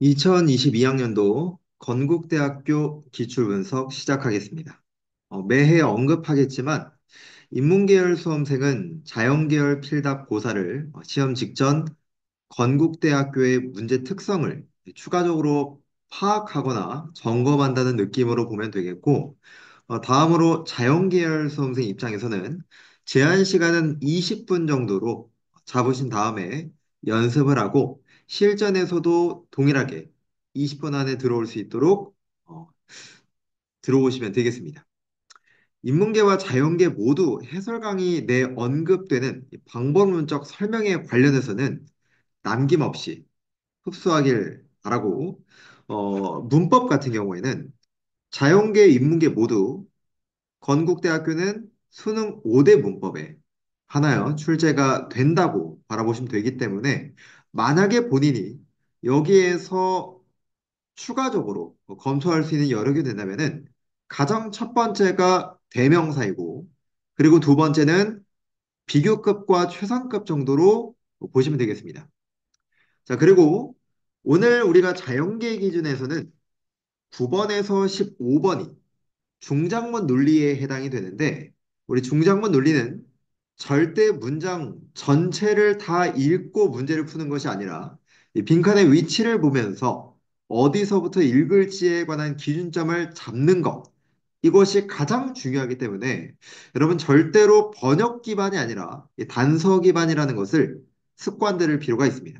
2022학년도 건국대학교 기출분석 시작하겠습니다. 매해 언급하겠지만 인문계열 수험생은 자연계열 필답 고사를 시험 직전 건국대학교의 문제 특성을 추가적으로 파악하거나 점검한다는 느낌으로 보면 되겠고, 다음으로 자연계열 수험생 입장에서는 제한 시간은 20분 정도로 잡으신 다음에 연습을 하고 실전에서도 동일하게 20분 안에 들어올 수 있도록 들어오시면 되겠습니다. 인문계와 자연계 모두 해설 강의 내 언급되는 이 방법론적 설명에 관련해서는 남김없이 흡수하길 바라고, 문법 같은 경우에는 자연계, 인문계 모두 건국대학교는 수능 5대 문법에 하나요 출제가 된다고 바라보시면 되기 때문에 만약에 본인이 여기에서 추가적으로 검토할 수 있는 여력이 된다면은 가장 첫 번째가 대명사이고 그리고 두 번째는 비교급과 최상급 정도로 보시면 되겠습니다. 자, 그리고 오늘 우리가 자연계 기준에서는 9번에서 15번이 중장문 논리에 해당이 되는데 우리 중장문 논리는 절대 문장 전체를 다 읽고 문제를 푸는 것이 아니라 이 빈칸의 위치를 보면서 어디서부터 읽을지에 관한 기준점을 잡는 것. 이것이 가장 중요하기 때문에 여러분 절대로 번역 기반이 아니라 이 단서 기반이라는 것을 습관 들일 필요가 있습니다.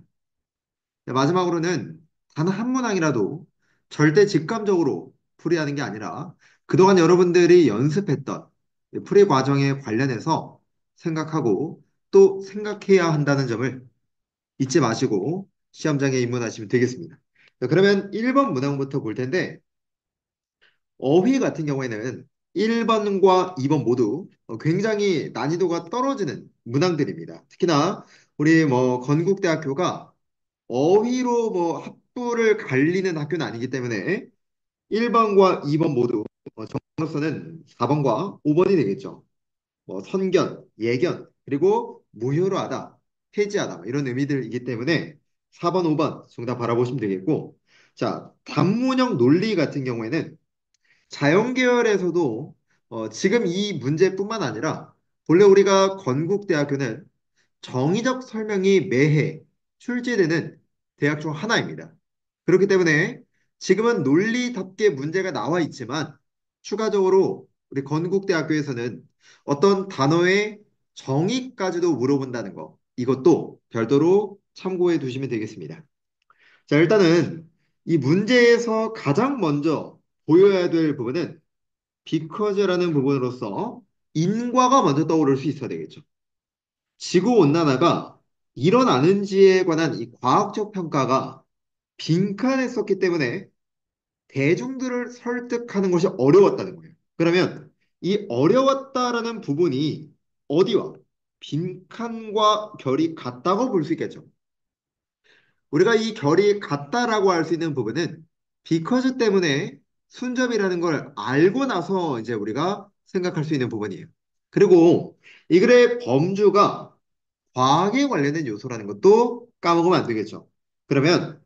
네, 마지막으로는 단 한 문항이라도 절대 직감적으로 풀이하는 게 아니라 그동안 여러분들이 연습했던 이 풀이 과정에 관련해서 생각하고 또 생각해야 한다는 점을 잊지 마시고 시험장에 입문하시면 되겠습니다. 자, 그러면 1번 문항부터 볼 텐데 어휘 같은 경우에는 1번과 2번 모두 굉장히 난이도가 떨어지는 문항들입니다. 특히나 우리 건국대학교가 어휘로 학부를 갈리는 학교는 아니기 때문에 1번과 2번 모두 정답서는 4번과 5번이 되겠죠. 선견, 예견, 그리고 무효로 하다, 폐지하다 이런 의미들이기 때문에 4번, 5번 정답 바라보시면 되겠고 자, 단문형 논리 같은 경우에는 자연계열에서도 지금 이 문제뿐만 아니라 본래 우리가 건국대학교는 정의적 설명이 매해 출제되는 대학 중 하나입니다. 그렇기 때문에 지금은 논리답게 문제가 나와 있지만 추가적으로 우리 건국대학교에서는 어떤 단어의 정의까지도 물어본다는 거 이것도 별도로 참고해 두시면 되겠습니다. 자, 일단은 이 문제에서 가장 먼저 보여야 될 부분은 because라는 부분으로서 인과가 먼저 떠오를 수 있어야 되겠죠. 지구온난화가 일어나는지에 관한 이 과학적 평가가 빈칸했었기 때문에 대중들을 설득하는 것이 어려웠다는 거예요. 그러면 이 어려웠다라는 부분이 어디와 빈칸과 결이 같다고 볼 수 있겠죠. 우리가 이 결이 같다라고 할 수 있는 부분은 because 때문에 순접이라는 걸 알고 나서 이제 우리가 생각할 수 있는 부분이에요. 그리고 이 글의 범주가 과학에 관련된 요소라는 것도 까먹으면 안 되겠죠. 그러면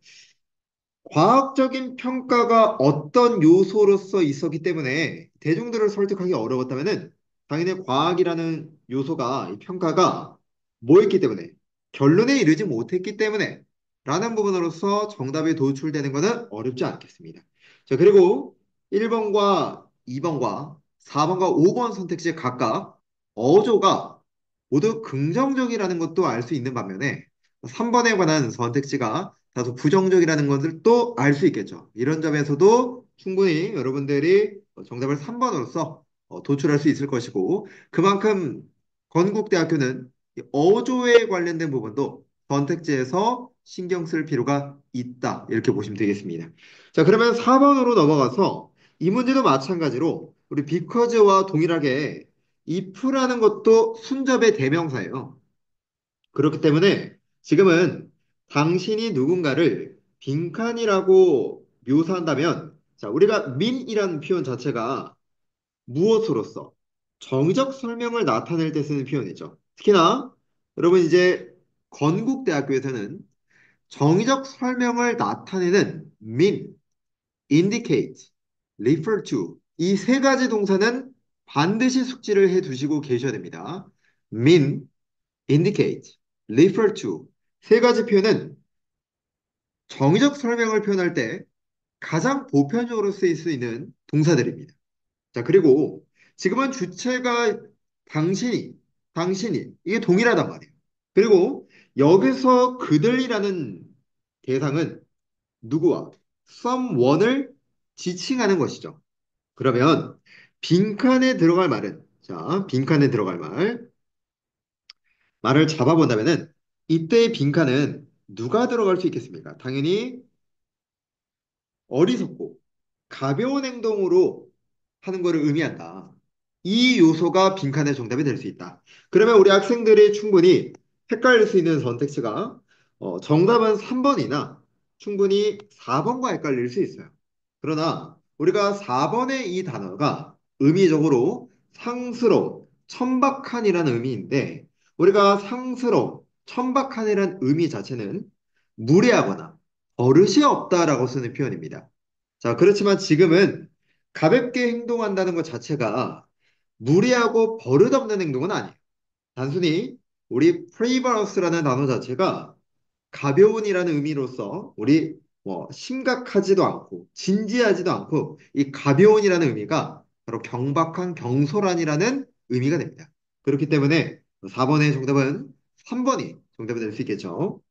과학적인 평가가 어떤 요소로서 있었기 때문에 대중들을 설득하기 어려웠다면은 당연히 과학이라는 요소가 이 평가가 뭐였기 때문에 결론에 이르지 못했기 때문에 라는 부분으로서 정답이 도출되는 것은 어렵지 않겠습니다. 자, 그리고 1번과 2번과 4번과 5번 선택지 각각 어조가 모두 긍정적이라는 것도 알 수 있는 반면에 3번에 관한 선택지가 다소 부정적이라는 것을 또 알 수 있겠죠. 이런 점에서도 충분히 여러분들이 정답을 3번으로서 도출할 수 있을 것이고 그만큼 건국대학교는 이 어조에 관련된 부분도 선택지에서 신경 쓸 필요가 있다. 이렇게 보시면 되겠습니다. 자, 그러면 4번으로 넘어가서 이 문제도 마찬가지로 우리 because와 동일하게 if라는 것도 순접의 대명사예요. 그렇기 때문에 지금은 당신이 누군가를 빈칸이라고 묘사한다면, 자, 우리가 민이라는 표현 자체가 무엇으로서 정의적 설명을 나타낼 때 쓰는 표현이죠. 특히나 여러분 이제 건국대학교에서는 정의적 설명을 나타내는 mean, indicate, refer to 이 세 가지 동사는 반드시 숙지를 해 두시고 계셔야 됩니다. mean, indicate, refer to 세 가지 표현은 정의적 설명을 표현할 때 가장 보편적으로 쓰일 수 있는 동사들입니다. 자, 그리고 지금은 주체가 당신이, 당신이 이게 동일하단 말이에요. 그리고 여기서 그들이라는 대상은 누구와 someone을 지칭하는 것이죠. 그러면 빈칸에 들어갈 말은 자, 빈칸에 들어갈 말을 잡아본다면은 이때의 빈칸은 누가 들어갈 수 있겠습니까? 당연히 어리석고 가벼운 행동으로 하는 것을 의미한다. 이 요소가 빈칸의 정답이 될 수 있다. 그러면 우리 학생들이 충분히 헷갈릴 수 있는 선택지가 정답은 3번이나 충분히 4번과 헷갈릴 수 있어요. 그러나 우리가 4번의 이 단어가 의미적으로 상스러운, 천박한이라는 의미인데 우리가 상스러운, 천박한이라는 의미 자체는 무례하거나 버릇이 없다라고 쓰는 표현입니다. 자, 그렇지만 지금은 가볍게 행동한다는 것 자체가 무리하고 버릇없는 행동은 아니에요. 단순히 우리 프리버러스라는 단어 자체가 가벼운이라는 의미로서 우리 뭐 심각하지도 않고 진지하지도 않고 이 가벼운이라는 의미가 바로 경박한 경솔한이라는 의미가 됩니다. 그렇기 때문에 4번의 정답은 3번이 정답이 될 수 있겠죠.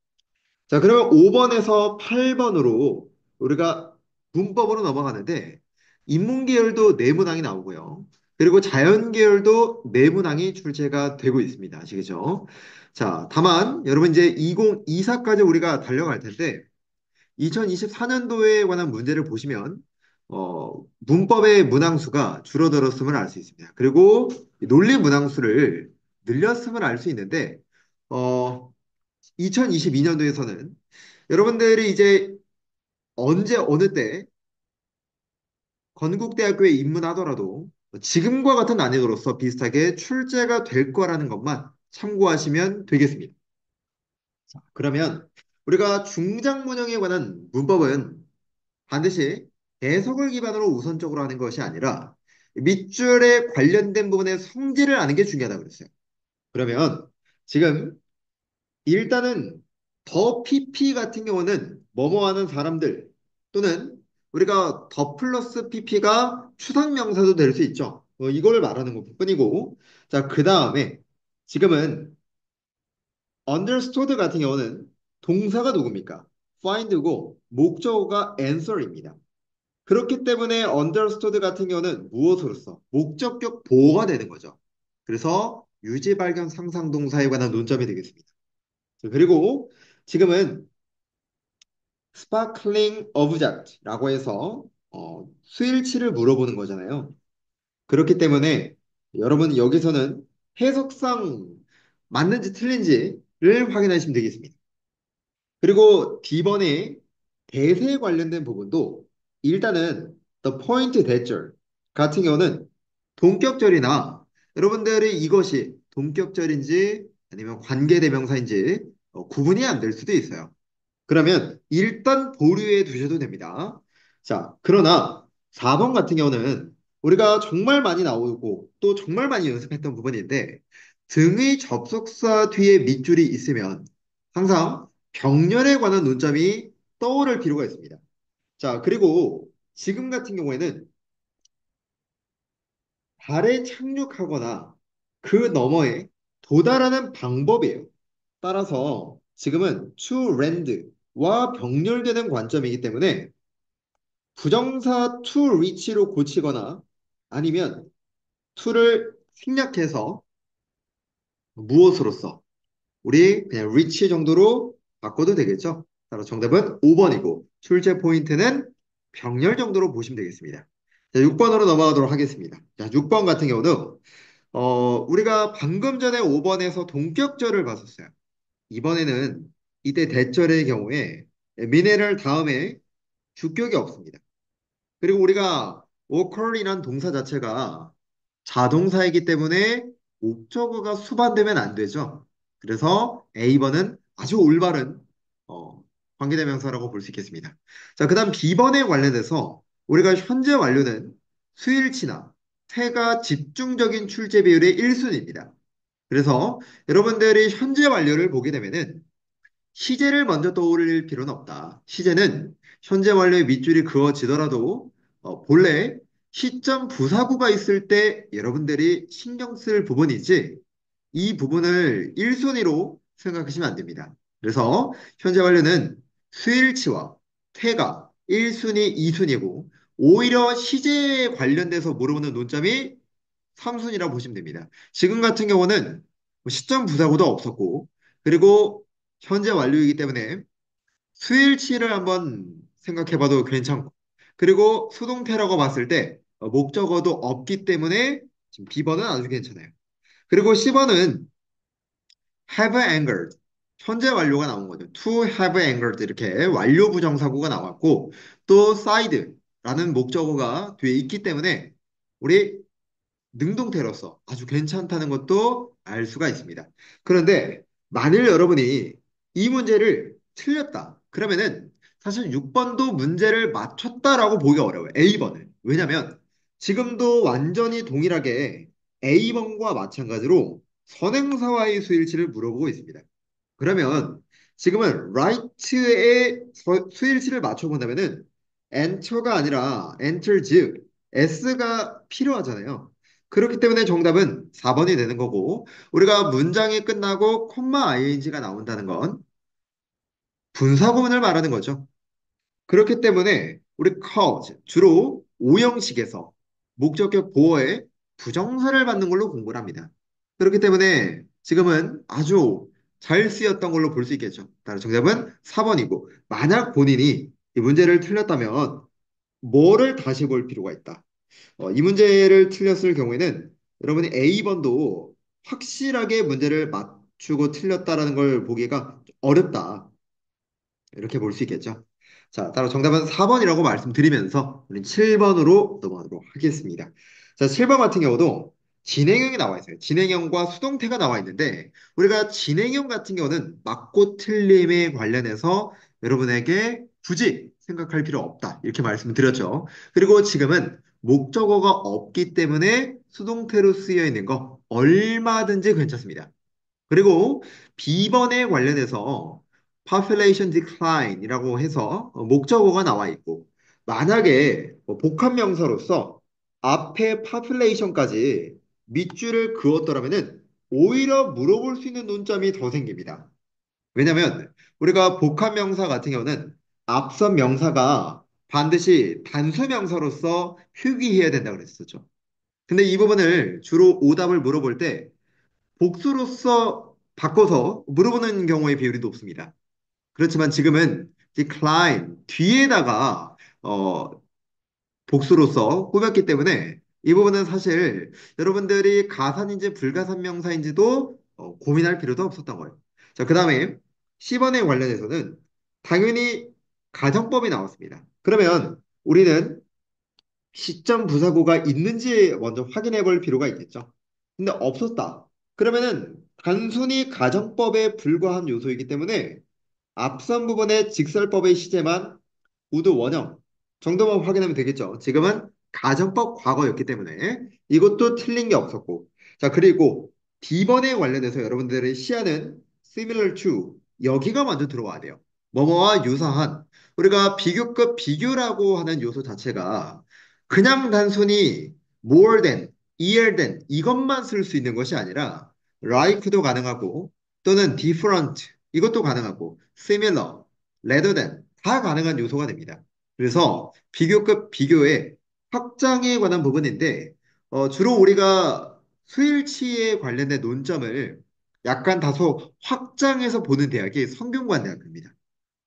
자, 그러면 5번에서 8번으로 우리가 문법으로 넘어가는데 인문계열도 네모낭이 나오고요. 그리고 자연계열도 네모낭이 출제가 되고 있습니다. 아시겠죠? 자, 다만 여러분 이제 2024까지 우리가 달려갈 텐데 2024년도에 관한 문제를 보시면 문법의 문항수가 줄어들었음을 알 수 있습니다. 그리고 논리 문항수를 늘렸음을 알 수 있는데 어, 2022년도에서는 여러분들이 이제 언제 어느 때 건국대학교에 입문하더라도 지금과 같은 난이도로서 비슷하게 출제가 될 거라는 것만 참고하시면 되겠습니다. 그러면 우리가 중장문형에 관한 문법은 반드시 해석을 기반으로 우선적으로 하는 것이 아니라 밑줄에 관련된 부분의 성질을 아는 게 중요하다고 그랬어요. 그러면 지금 일단은 더 PP 같은 경우는 뭐뭐 하는 사람들 또는 우리가 더 플러스 PP가 추상명사도 될 수 있죠. 이걸 말하는 것뿐이고 자, 그 다음에 지금은 understood 같은 경우는 동사가 누굽니까? find고 목적어가 answer입니다. 그렇기 때문에 understood 같은 경우는 무엇으로서 목적격 보호가 되는 거죠. 그래서 유지 발견 상상 동사에 관한 논점이 되겠습니다. 그리고 지금은 스파클링 오브젝트라고 해서 수일치를 물어보는 거잖아요. 그렇기 때문에 여러분 여기서는 해석상 맞는지 틀린지를 확인하시면 되겠습니다. 그리고 D번에 대세에 관련된 부분도 일단은 the point 대절 같은 경우는 동격절이나 여러분들이 이것이 동격절인지 아니면 관계대명사인지 구분이 안 될 수도 있어요. 그러면 일단 보류해 두셔도 됩니다. 자, 그러나 4번 같은 경우는 우리가 정말 많이 나오고 또 정말 많이 연습했던 부분인데 등의 접속사 뒤에 밑줄이 있으면 항상 병렬에 관한 논점이 떠오를 필요가 있습니다. 자, 그리고 지금 같은 경우에는 달에 착륙하거나 그 너머에 도달하는 방법이에요. 따라서 지금은 to land와 병렬되는 관점이기 때문에 부정사 to reach로 고치거나 아니면 to를 생략해서 무엇으로써 우리 그냥 reach 정도로 바꿔도 되겠죠. 따라 정답은 5번이고 출제 포인트는 병렬 정도로 보시면 되겠습니다. 자, 6번으로 넘어가도록 하겠습니다. 자, 6번 같은 경우는 우리가 방금 전에 5번에서 동격절을 봤었어요. 이번에는 이때 대절의 경우에 미네랄 다음에 주격이 없습니다. 그리고 우리가 occur이란 동사 자체가 자동사이기 때문에 목적어가 수반되면 안 되죠. 그래서 A번은 아주 올바른 어, 관계대명사라고 볼 수 있겠습니다. 자, 그다음 B번에 관련해서 우리가 현재 완료는 수일치나 태가 집중적인 출제 비율의 1순위입니다. 그래서 여러분들이 현재 완료를 보게 되면은 시제를 먼저 떠올릴 필요는 없다. 시제는 현재 완료의 밑줄이 그어지더라도 본래 시점 부사구가 있을 때 여러분들이 신경 쓸 부분이지 이 부분을 1순위로 생각하시면 안 됩니다. 그래서 현재 완료는 수일치와 태가 1순위, 2순위고 오히려 시제에 관련돼서 물어보는 논점이 3순위라고 보시면 됩니다. 지금 같은 경우는 뭐 시점 부사고도 없었고 그리고 현재 완료이기 때문에 수일치를 한번 생각해봐도 괜찮고 그리고 수동태라고 봤을 때 목적어도 없기 때문에 지금 B번은 아주 괜찮아요. 그리고 C번은 have angered 현재 완료가 나온 거죠. to have angered 이렇게 완료 부정사구가 나왔고 또 side라는 목적어가 뒤에 있기 때문에 우리 능동태로서 아주 괜찮다는 것도 알 수가 있습니다. 그런데 만일 여러분이 이 문제를 틀렸다. 그러면은 사실 6번도 문제를 맞췄다라고 보기 어려워요. A번을. 왜냐면 지금도 완전히 동일하게 A번과 마찬가지로 선행사와의 수일치를 물어보고 있습니다. 그러면 지금은 right의 수일치를 맞춰본다면은 enter가 아니라 enter 즉 s가 필요하잖아요. 그렇기 때문에 정답은 4번이 되는 거고 우리가 문장이 끝나고 콤마 ing가 나온다는 건 분사구문을 말하는 거죠. 그렇기 때문에 우리 cause 주로 오형식에서 목적격 보어에 부정사를 받는 걸로 공부를 합니다. 그렇기 때문에 지금은 아주 잘 쓰였던 걸로 볼 수 있겠죠. 따라서 정답은 4번이고 만약 본인이 이 문제를 틀렸다면 뭐를 다시 볼 필요가 있다. 이 문제를 틀렸을 경우에는 여러분이 A번도 확실하게 문제를 맞추고 틀렸다라는 걸 보기가 어렵다. 이렇게 볼 수 있겠죠. 자, 따라 정답은 4번이라고 말씀드리면서 우리 7번으로 넘어가도록 하겠습니다. 자, 7번 같은 경우도 진행형이 나와 있어요. 진행형과 수동태가 나와 있는데 우리가 진행형 같은 경우는 맞고 틀림에 관련해서 여러분에게 굳이 생각할 필요 없다. 이렇게 말씀을 드렸죠. 그리고 지금은 목적어가 없기 때문에 수동태로 쓰여 있는 거 얼마든지 괜찮습니다. 그리고 B번에 관련해서 population decline이라고 해서 목적어가 나와 있고 만약에 복합명사로서 앞에 population까지 밑줄을 그었더라면은 오히려 물어볼 수 있는 논점이 더 생깁니다. 왜냐면 우리가 복합명사 같은 경우는 앞선 명사가 반드시 단수명사로서 휴기해야 된다고 그랬었죠. 근데 이 부분을 주로 오답을 물어볼 때 복수로서 바꿔서 물어보는 경우의 비율이 높습니다. 그렇지만 지금은 decline 뒤에다가 복수로서 꾸몄기 때문에 이 부분은 사실 여러분들이 가산인지 불가산 명사인지도 고민할 필요도 없었던 거예요. 자, 그 다음에 C번에 관련해서는 당연히 가정법이 나왔습니다. 그러면 우리는 시점 부사구가 있는지 먼저 확인해 볼 필요가 있겠죠. 근데 없었다. 그러면은 단순히 가정법에 불과한 요소이기 때문에 앞선 부분의 직설법의 시제만 모두 원형 정도만 확인하면 되겠죠. 지금은 가정법 과거였기 때문에 이것도 틀린 게 없었고. 자, 그리고 D번에 관련해서 여러분들의 시야는 similar to 여기가 먼저 들어와야 돼요. 뭐뭐와 유사한 우리가 비교급 비교라고 하는 요소 자체가 그냥 단순히 more than, ear than 이것만 쓸 수 있는 것이 아니라 like도 가능하고 또는 different 이것도 가능하고 similar, rather than 다 가능한 요소가 됩니다. 그래서 비교급 비교의 확장에 관한 부분인데 주로 우리가 수일치에 관련된 논점을 약간 다소 확장해서 보는 대학이 성균관대학교입니다.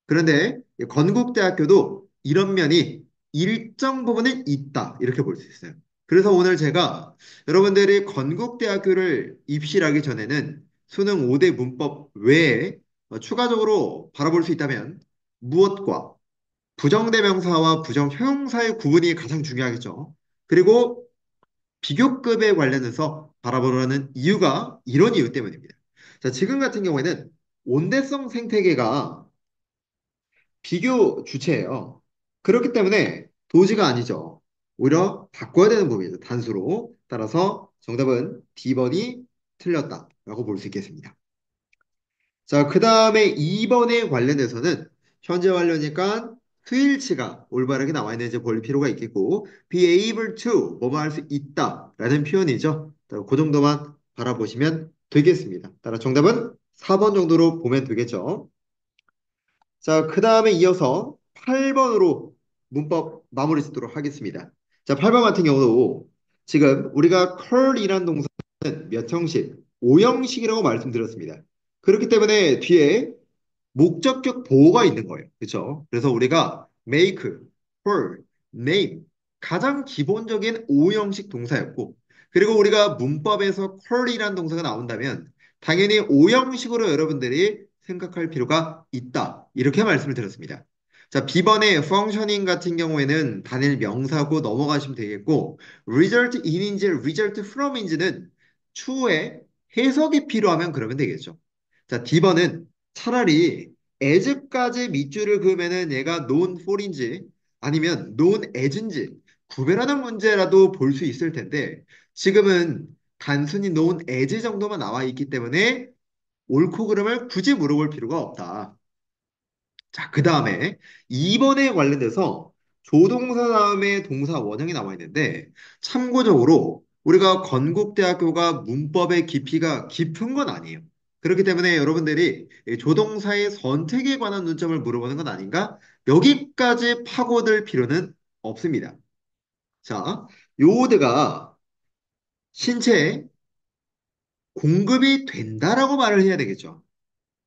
그런데 건국대학교도 이런 면이 일정 부분은 있다. 이렇게 볼 수 있어요. 그래서 오늘 제가 여러분들이 건국대학교를 입시하기 전에는 수능 5대 문법 외에 추가적으로 바라볼 수 있다면 무엇과 부정대명사와 부정형용사의 구분이 가장 중요하겠죠. 그리고 비교급에 관련해서 바라보려는 이유가 이런 이유 때문입니다. 자, 지금 같은 경우에는 온대성 생태계가 비교 주체예요. 그렇기 때문에 도지가 아니죠. 오히려 바꿔야 되는 부분이죠. 단수로. 따라서 정답은 D번이 틀렸다라고 볼 수 있겠습니다. 자, 그 다음에 2번에 관련해서는 현재 완료니까 수일치가 올바르게 나와 있는지 볼 필요가 있겠고 be able to 뭐뭐 할 수 있다라는 표현이죠. 그 정도만 바라보시면 되겠습니다. 따라 정답은 4번 정도로 보면 되겠죠. 자, 그 다음에 이어서 8번으로 문법 마무리 짓도록 하겠습니다. 자, 8번 같은 경우도 지금 우리가 curl이란 동사는 몇 형식? 5형식이라고 말씀드렸습니다. 그렇기 때문에 뒤에 목적격 보호가 있는 거예요. 그렇죠? 그래서 우리가 make, her, name 가장 기본적인 5형식 동사였고 그리고 우리가 문법에서 curly라는 동사가 나온다면 당연히 5형식으로 여러분들이 생각할 필요가 있다. 이렇게 말씀을 드렸습니다. 자, B번의 functioning 같은 경우에는 단일 명사고 넘어가시면 되겠고 result in인지 result from인지는 추후에 해석이 필요하면 그러면 되겠죠. 자, D번은 차라리 as까지 밑줄을 그으면은 얘가 known for인지 아니면 known as인지 구별하는 문제라도 볼 수 있을 텐데 지금은 단순히 known as 정도만 나와 있기 때문에 옳고 그름을 굳이 물어볼 필요가 없다. 자, 그 다음에 2번에 관련돼서 조동사 다음에 동사 원형이 나와 있는데 참고적으로 우리가 건국대학교가 문법의 깊이가 깊은 건 아니에요. 그렇기 때문에 여러분들이 이 조동사의 선택에 관한 논점을 물어보는 건 아닌가? 여기까지 파고들 필요는 없습니다. 자, 요드가 신체에 공급이 된다라고 말을 해야 되겠죠.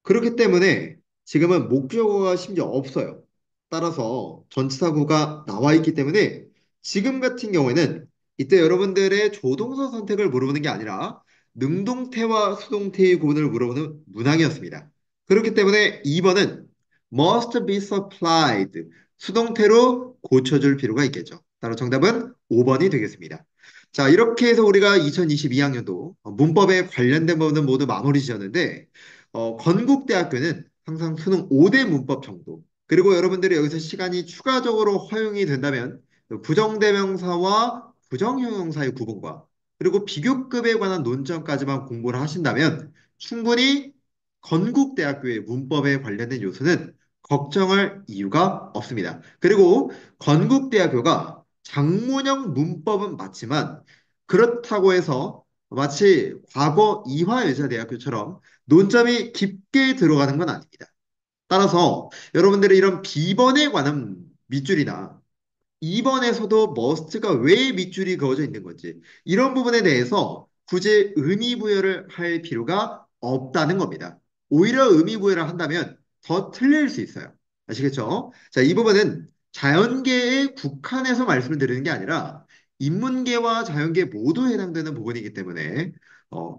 그렇기 때문에 지금은 목적어가 심지어 없어요. 따라서 전치사구가 나와 있기 때문에 지금 같은 경우에는 이때 여러분들의 조동사 선택을 물어보는 게 아니라 능동태와 수동태의 구분을 물어보는 문항이었습니다. 그렇기 때문에 2번은 must be supplied 수동태로 고쳐줄 필요가 있겠죠. 따라 정답은 5번이 되겠습니다. 자, 이렇게 해서 우리가 2022학년도 문법에 관련된 부분은 모두 마무리 지었는데 건국대학교는 항상 수능 5대 문법 정도. 그리고 여러분들이 여기서 시간이 추가적으로 허용이 된다면 부정대명사와 부정형용사의 구분과 그리고 비교급에 관한 논점까지만 공부를 하신다면 충분히 건국대학교의 문법에 관련된 요소는 걱정할 이유가 없습니다. 그리고 건국대학교가 장문형 문법은 맞지만 그렇다고 해서 마치 과거 이화여자대학교처럼 논점이 깊게 들어가는 건 아닙니다. 따라서 여러분들의 이런 B번에 관한 밑줄이나 2번에서도 must가 왜 밑줄이 그어져 있는 건지 이런 부분에 대해서 굳이 의미 부여를 할 필요가 없다는 겁니다. 오히려 의미 부여를 한다면 더 틀릴 수 있어요. 아시겠죠? 자, 이 부분은 자연계에 국한해서 말씀을 드리는 게 아니라 인문계와 자연계 모두 해당되는 부분이기 때문에 어,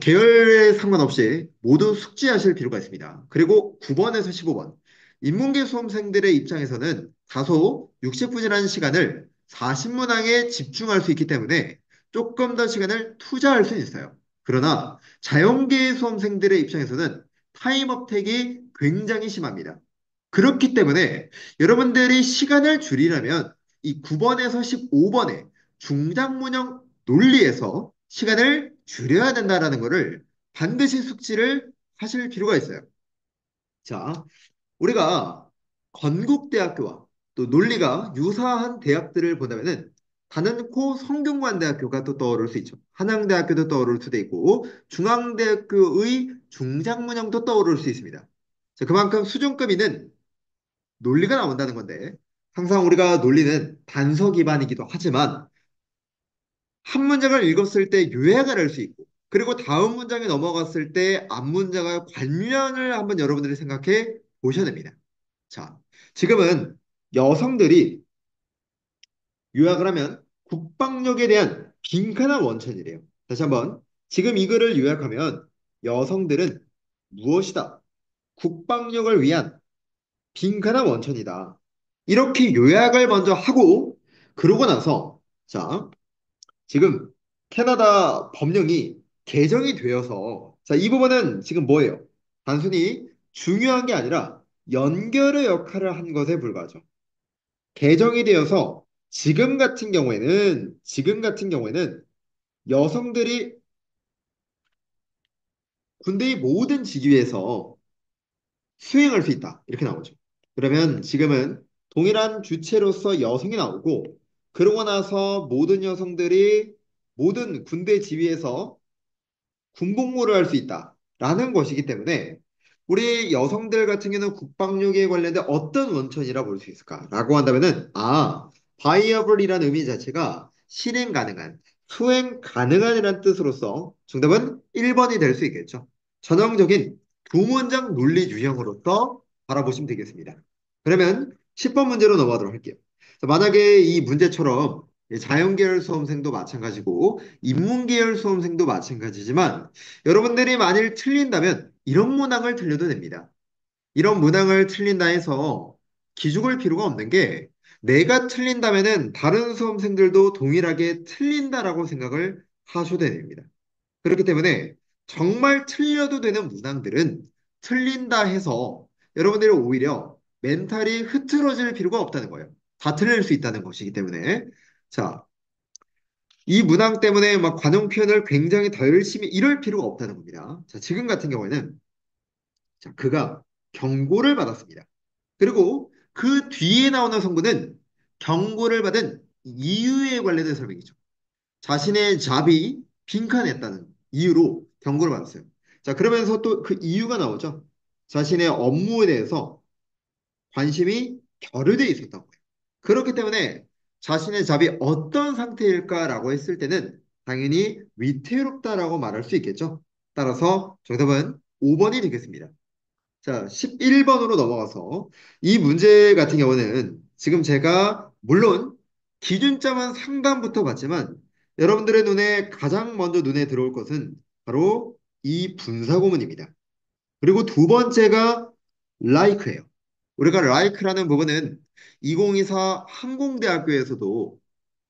계열에 상관없이 모두 숙지하실 필요가 있습니다. 그리고 9번에서 15번. 인문계 수험생들의 입장에서는 다소 육식부진한 시간을 40문항에 집중할 수 있기 때문에 조금 더 시간을 투자할 수 있어요. 그러나 자연계 수험생들의 입장에서는 타임업택이 굉장히 심합니다. 그렇기 때문에 여러분들이 시간을 줄이려면 이 9번에서 15번의 중장문형 논리에서 시간을 줄여야 된다라는 것을 반드시 숙지를 하실 필요가 있어요. 자, 우리가 건국대학교와 또 논리가 유사한 대학들을 본다면은 단연코 성균관대학교가 또 떠오를 수 있죠. 한양대학교도 떠오를 수도 있고 중앙대학교의 중장문형도 떠오를 수 있습니다. 자, 그만큼 수준급이는 논리가 나온다는 건데 항상 우리가 논리는 단서 기반이기도 하지만 한 문장을 읽었을 때 요약을 할 수 있고 그리고 다음 문장에 넘어갔을 때 앞 문장과 관련을 한번 여러분들이 생각해 보셔야 됩니다. 자, 지금은 여성들이 요약을 하면 국방력에 대한 빈칸한 원천이래요. 다시 한번 지금 이 글을 요약하면 여성들은 무엇이다? 국방력을 위한 빈칸한 원천이다. 이렇게 요약을 먼저 하고 그러고 나서 자, 지금 캐나다 법령이 개정이 되어서 자, 이 부분은 지금 뭐예요? 단순히 중요한 게 아니라 연결의 역할을 한 것에 불과하죠. 개정이 되어서 지금 같은 경우에는 여성들이 군대의 모든 직위에서 수행할 수 있다. 이렇게 나오죠. 그러면 지금은 동일한 주체로서 여성이 나오고, 그러고 나서 모든 여성들이 모든 군대 지위에서 군복무를 할 수 있다라는 것이기 때문에 우리 여성들 같은 경우는 국방력에 관련된 어떤 원천이라 볼 수 있을까라고 한다면은 viable이라는 의미 자체가 실행 가능한, 수행 가능한이라는 뜻으로서 정답은 1번이 될 수 있겠죠. 전형적인 두 문장 논리 유형으로서 바라보시면 되겠습니다. 그러면 10번 문제로 넘어가도록 할게요. 자, 만약에 이 문제처럼 자연계열 수험생도 마찬가지고 인문계열 수험생도 마찬가지지만 여러분들이 만일 틀린다면 이런 문항을 틀려도 됩니다. 이런 문항을 틀린다 해서 기죽을 필요가 없는 게 내가 틀린다면은 다른 수험생들도 동일하게 틀린다라고 생각을 하셔도 됩니다. 그렇기 때문에 정말 틀려도 되는 문항들은 틀린다 해서 여러분들이 오히려 멘탈이 흐트러질 필요가 없다는 거예요. 다 틀릴 수 있다는 것이기 때문에. 자, 이 문항 때문에 막 관용 표현을 굉장히 더 열심히 이럴 필요가 없다는 겁니다. 자, 지금 같은 경우에는 자, 그가 경고를 받았습니다. 그리고 그 뒤에 나오는 성분은 경고를 받은 이유에 관련된 설명이죠. 자신의 잡이 빈칸했다는 이유로 경고를 받았어요. 자, 그러면서 또 그 이유가 나오죠. 자신의 업무에 대해서 관심이 결여되어 있었던 거예요. 그렇기 때문에 자신의 잡이 어떤 상태일까라고 했을 때는 당연히 위태롭다라고 말할 수 있겠죠. 따라서 정답은 5번이 되겠습니다. 자, 11번으로 넘어가서 이 문제 같은 경우는 지금 제가 물론 기준점은 상단부터 봤지만 여러분들의 눈에 가장 먼저 눈에 들어올 것은 바로 이 분사구문입니다. 그리고 두 번째가 like예요. 우리가 like라는 부분은 2024 항공대학교에서도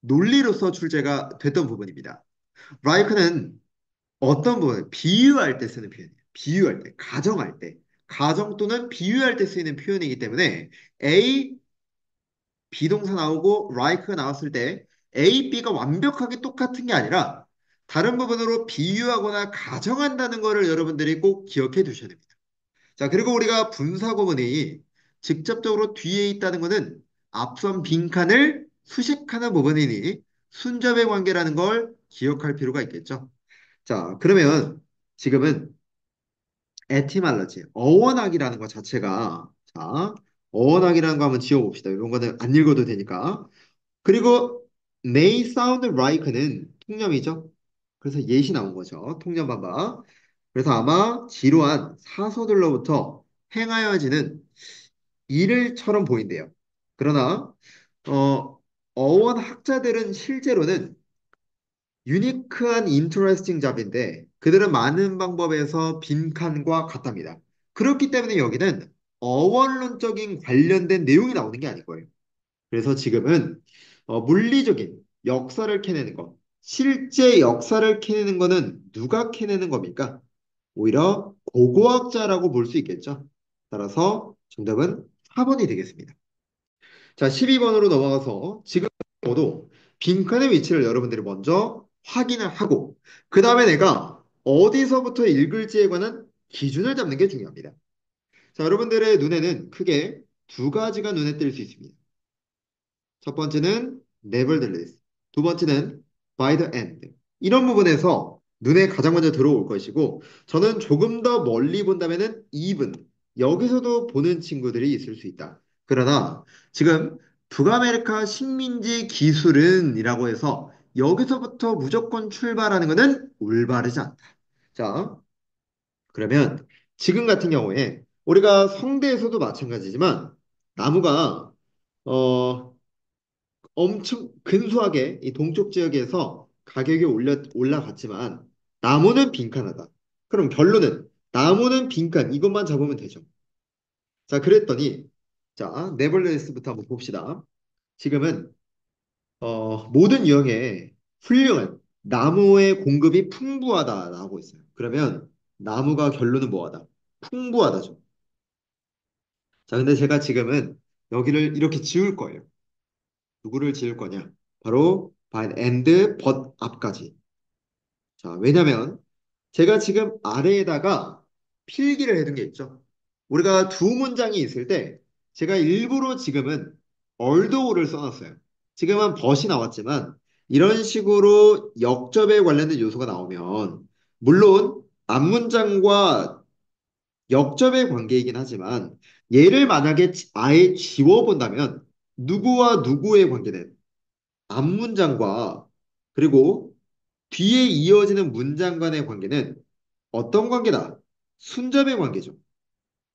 논리로서 출제가 됐던 부분입니다. like는 어떤 부분, 비유할 때 쓰는 표현이에요. 비유할 때, 가정할 때, 가정 또는 비유할 때 쓰이는 표현이기 때문에 A, 비동사 나오고 like가 나왔을 때 A, B가 완벽하게 똑같은 게 아니라 다른 부분으로 비유하거나 가정한다는 것을 여러분들이 꼭 기억해 두셔야 됩니다. 자, 그리고 우리가 분사구문이 직접적으로 뒤에 있다는 것은 앞선 빈칸을 수식하는 부분이니 순접의 관계라는 걸 기억할 필요가 있겠죠. 자, 그러면 지금은 에티말러지, 어원학이라는 것 자체가, 자, 어원학이라는 거 한번 지워봅시다. 이런 거는 안 읽어도 되니까. 그리고 may sound like는 통념이죠. 그래서 예시 나온 거죠. 통념 반박. 그래서 아마 지루한 사서들로부터 행하여지는 일을처럼 보인대요. 그러나 어원 학자들은 실제로는 유니크한 인터레스팅 잡인데 그들은 많은 방법에서 빈칸과 같답니다. 그렇기 때문에 여기는 어원론적인 관련된 내용이 나오는 게 아닐 거예요. 그래서 지금은 물리적인 역사를 캐내는 것, 실제 역사를 캐내는 거는 누가 캐내는 겁니까? 오히려 고고학자라고 볼 수 있겠죠. 따라서 정답은 4번이 되겠습니다. 자, 12번으로 넘어가서 지금 모두 빈칸의 위치를 여러분들이 먼저 확인을 하고 그 다음에 내가 어디서부터 읽을지에 관한 기준을 잡는 게 중요합니다. 자, 여러분들의 눈에는 크게 두 가지가 눈에 띌 수 있습니다. 첫 번째는 nevertheless, 두 번째는 by the end. 이런 부분에서 눈에 가장 먼저 들어올 것이고 저는 조금 더 멀리 본다면은 even, 여기서도 보는 친구들이 있을 수 있다. 그러나 지금 북아메리카 식민지 기술은 이라고 해서 여기서부터 무조건 출발하는 것은 올바르지 않다. 자, 그러면 지금 같은 경우에 우리가 성대에서도 마찬가지지만 나무가 어, 엄청 근소하게 이 동쪽 지역에서 가격이 올라갔지만 나무는 빈칸하다. 그럼 결론은 나무는 빈칸 이것만 잡으면 되죠. 자, 그랬더니 자, 네벌레스부터 한번 봅시다. 지금은 모든 유형에 훌륭한 나무의 공급이 풍부하다라고 있어요. 그러면 나무가 결론은 뭐하다? 풍부하다죠. 자, 근데 제가 지금은 여기를 이렇게 지울 거예요. 누구를 지울 거냐? 바로 by and but 앞까지. 자, 왜냐면 제가 지금 아래에다가 필기를 해둔 게 있죠. 우리가 두 문장이 있을 때 제가 일부러 지금은 although를 써놨어요. 지금은 but이 나왔지만 이런 식으로 역접에 관련된 요소가 나오면 물론 앞문장과 역접의 관계이긴 하지만 얘를 만약에 아예 지워본다면 누구와 누구의 관계는 앞문장과 그리고 뒤에 이어지는 문장 간의 관계는 어떤 관계다? 순접의 관계죠.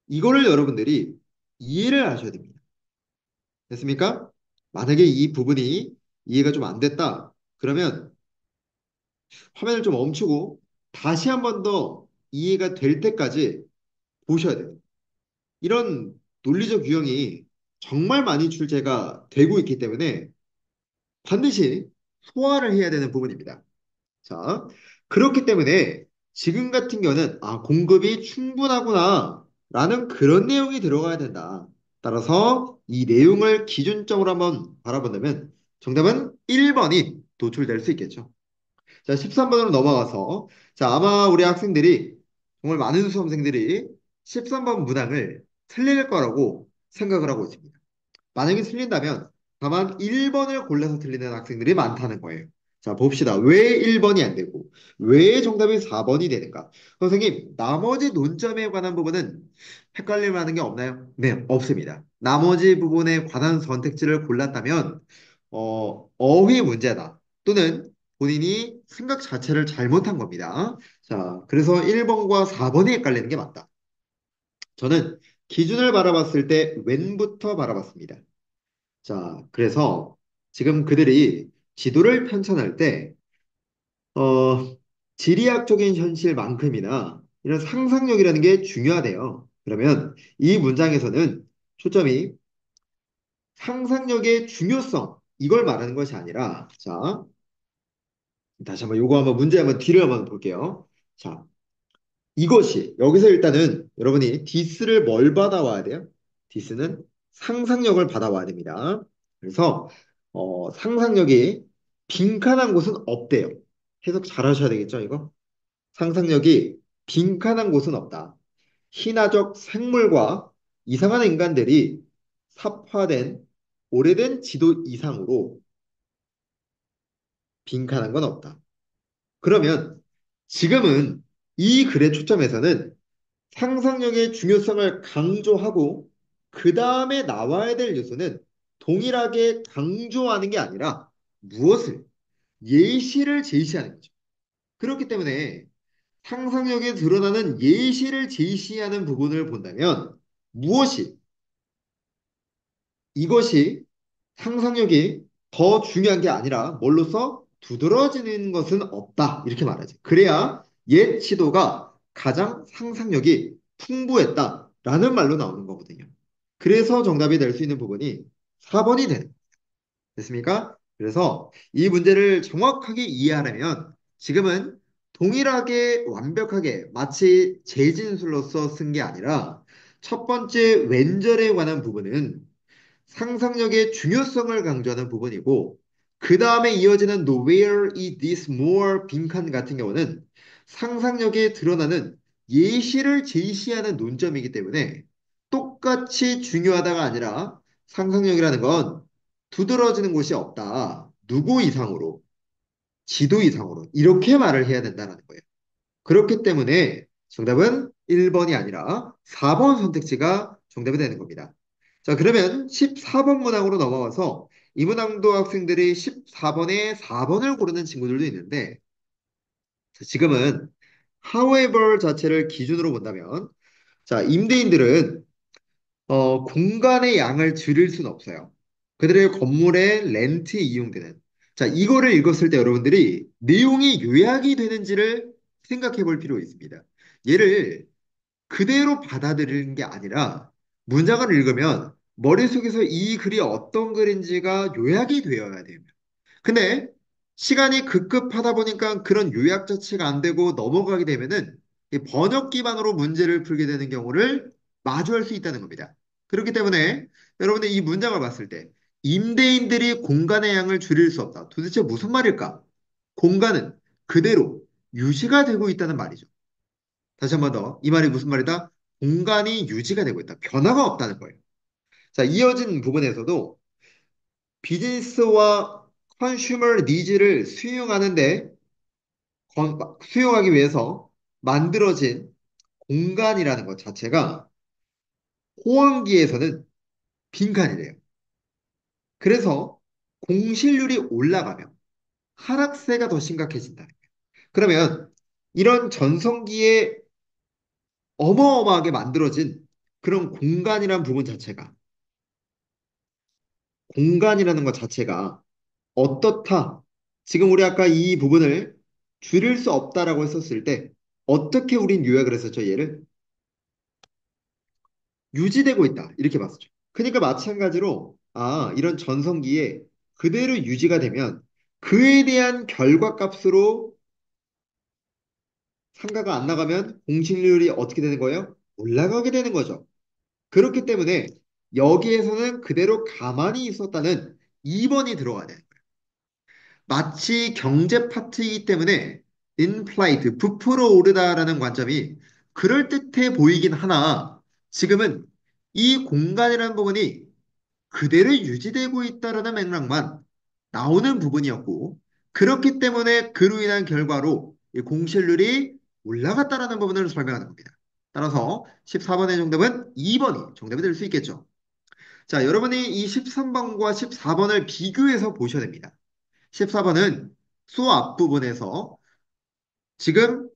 이거를 여러분들이 이해를 하셔야 됩니다. 됐습니까? 만약에 이 부분이 이해가 좀 안 됐다. 그러면 화면을 좀 멈추고 다시 한 번 더 이해가 될 때까지 보셔야 돼요. 이런 논리적 유형이 정말 많이 출제가 되고 있기 때문에 반드시 소화를 해야 되는 부분입니다. 자, 그렇기 때문에 지금 같은 경우는 공급이 충분하구나 라는 그런 내용이 들어가야 된다. 따라서 이 내용을 기준점으로 한번 바라본다면 정답은 1번이 도출될 수 있겠죠. 자, 13번으로 넘어가서 자, 아마 우리 학생들이 정말 많은 수험생들이 13번 문항을 틀릴 거라고 생각을 하고 있습니다. 만약에 틀린다면 다만 1번을 골라서 틀리는 학생들이 많다는 거예요. 자, 봅시다. 왜 1번이 안 되고, 왜 정답이 4번이 되는가? 선생님, 나머지 논점에 관한 부분은 헷갈릴 만한 게 없나요? 네, 없습니다. 나머지 부분에 관한 선택지를 골랐다면, 어휘 문제다. 또는 본인이 생각 자체를 잘못한 겁니다. 자, 그래서 1번과 4번이 헷갈리는 게 맞다. 저는 기준을 바라봤을 때 웬부터 바라봤습니다. 자, 그래서 지금 그들이 지도를 편찬할 때, 지리학적인 현실만큼이나 이런 상상력이라는 게 중요하대요. 그러면 이 문장에서는 초점이 상상력의 중요성, 이걸 말하는 것이 아니라, 자, 다시 한번 요거 한번 문제 한번 뒤를 한번 볼게요. 자, 이것이, 여기서 일단은 여러분이 디스를 뭘 받아와야 돼요? 디스는 상상력을 받아와야 됩니다. 그래서, 상상력이 빈칸한 곳은 없대요. 해석 잘 하셔야 되겠죠, 이거? 상상력이 빈칸한 곳은 없다. 신화적 생물과 이상한 인간들이 삽화된 오래된 지도 이상으로 빈칸한 건 없다. 그러면 지금은 이 글의 초점에서는 상상력의 중요성을 강조하고 그 다음에 나와야 될 요소는 동일하게 강조하는 게 아니라 무엇을 예시를 제시하는 거죠. 그렇기 때문에 상상력에 드러나는 예시를 제시하는 부분을 본다면 무엇이 이것이 상상력이 더 중요한 게 아니라 뭘로써 두드러지는 것은 없다. 이렇게 말하지. 그래야 옛 시도가 가장 상상력이 풍부했다라는 말로 나오는 거거든요. 그래서 정답이 될 수 있는 부분이 4번이 되는 거예요. 됐습니까? 그래서 이 문제를 정확하게 이해하려면 지금은 동일하게 완벽하게 마치 재진술로서 쓴 게 아니라 첫 번째 왼절에 관한 부분은 상상력의 중요성을 강조하는 부분이고 그 다음에 이어지는 Where is this more 빈칸 같은 경우는 상상력에 드러나는 예시를 제시하는 논점이기 때문에 똑같이 중요하다가 아니라 상상력이라는 건 두드러지는 곳이 없다. 누구 이상으로, 지도 이상으로 이렇게 말을 해야 된다는 거예요. 그렇기 때문에 정답은 1번이 아니라 4번 선택지가 정답이 되는 겁니다. 자, 그러면 14번 문항으로 넘어가서 이 문항도 학생들이 14번에 4번을 고르는 친구들도 있는데 자, 지금은 however 자체를 기준으로 본다면 자, 임대인들은 공간의 양을 줄일 수는 없어요. 그들의 건물의 렌트에 이용되는. 자, 이거를 읽었을 때 여러분들이 내용이 요약이 되는지를 생각해 볼 필요가 있습니다. 얘를 그대로 받아들이는 게 아니라 문장을 읽으면 머릿속에서 이 글이 어떤 글인지가 요약이 되어야 돼요. 근데 시간이 급급하다 보니까 그런 요약 자체가 안 되고 넘어가게 되면은 이 번역 기반으로 문제를 풀게 되는 경우를 마주할 수 있다는 겁니다. 그렇기 때문에 여러분들 이 문장을 봤을 때 임대인들이 공간의 양을 줄일 수 없다. 도대체 무슨 말일까? 공간은 그대로 유지가 되고 있다는 말이죠. 다시 한번 더. 이 말이 무슨 말이다? 공간이 유지가 되고 있다. 변화가 없다는 거예요. 자, 이어진 부분에서도 비즈니스와 컨슈머 니즈를 수용하기 위해서 만들어진 공간이라는 것 자체가 호황기에서는 빈칸이래요. 그래서 공실률이 올라가면 하락세가 더 심각해진다. 그러면 이런 전성기에 어마어마하게 만들어진 그런 공간이라는 것 자체가 어떻다. 지금 우리 아까 이 부분을 줄일 수 없다라고 했었을 때 어떻게 우린 요약을 했었죠, 얘를? 유지되고 있다. 이렇게 봤었죠. 그러니까 마찬가지로 이런 전성기에 그대로 유지가 되면 그에 대한 결과값으로 상가가 안 나가면 공실률이 어떻게 되는 거예요? 올라가게 되는 거죠. 그렇기 때문에 여기에서는 그대로 가만히 있었다는 2번이 들어가야 돼요. 마치 경제 파트이기 때문에 인플라이트, 부풀어 오르다라는 관점이 그럴듯해 보이긴 하나 지금은 이 공간이라는 부분이 그대로 유지되고 있다라는 맥락만 나오는 부분이었고 그렇기 때문에 그로 인한 결과로 이 공실률이 올라갔다라는 부분을 설명하는 겁니다. 따라서 14번의 정답은 2번이 정답이 될 수 있겠죠. 자, 여러분이 이 13번과 14번을 비교해서 보셔야 됩니다. 14번은 수 앞부분에서 지금